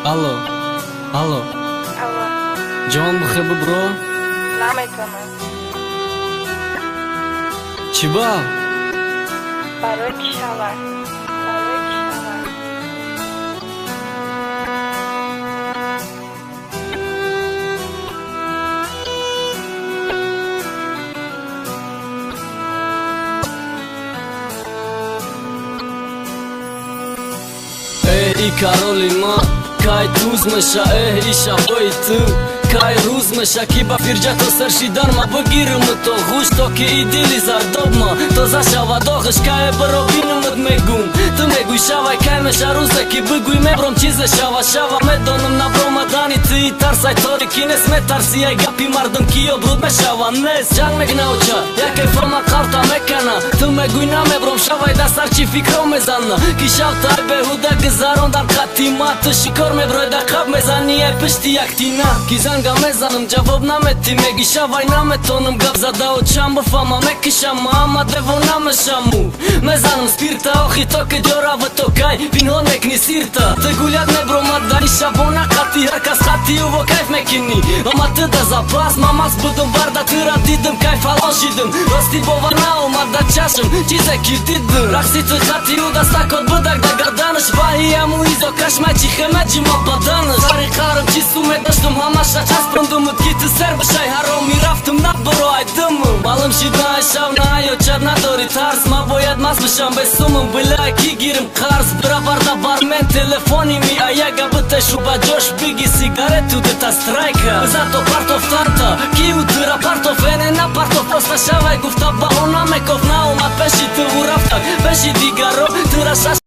Алло, алло, Алло, ҷон бихебу бро? наметонам. Чӣ бал? Барои кишавар. Эй, Каролина, кай туз меша, иша ҳои ту кай рӯз меша, ки ба фирҷато сершидан ма бигирм то гӯш, то ки и дили зардоб ма тоза шава дохш, кае биро бинумат мегум. Ту мегӯй шавай, кай меша рӯзе ки бигӯй мебром чизе шава шава. Медонам набромадани ти тарсай торики нест, метарси ай гапи мардум ки обруд мешава нест. Ҷанг мегнауча, яке фома қарта мекана, ту мегӯй намебром шавай да сарчи фикро мезана, ки шавтай беҳуда гузарондан хати ма. Ту шикор меброй да қаб мезани ай пишти яктина, ки занга мезанам ҷавоб наметӣ, меги шавай наметонам гап зада очам бифама, мекишам ама девона мешаму, мезанам спирта охи то ки ҷораву то кай пинҳон мекни сирта. Ту гулят мебромад дари шабона хати, ҳар кас хати уво кайф мекини, ама ту да запас ма маст будум барда тура дидим кайф фалон шидим, рости бовар наомад да чашм чизе ки дидим. Рақси ту хати у дастакот будак да гарданаш, ваҳияму изо кашмай či хемеҷи ма баданаш. Сари қарм чӣ суме доштум ҳамаша часпондумут ки ту сер бишай, ҳароми рафтум набаро айдуму. Маълум шидаи шав на ҳаёчат надори тарс, ма бояд маст бишам бесумум билай ки гирим қарз. Бирабарда бармен телефони ми аяга битешу ба ҷош биги сигарету дита страйка. Зато партов танта ки у тира партов эне на партов проста шавай гуфта баҳона меков наомад пеши ту у рафта пеши дигаро. Тира шаш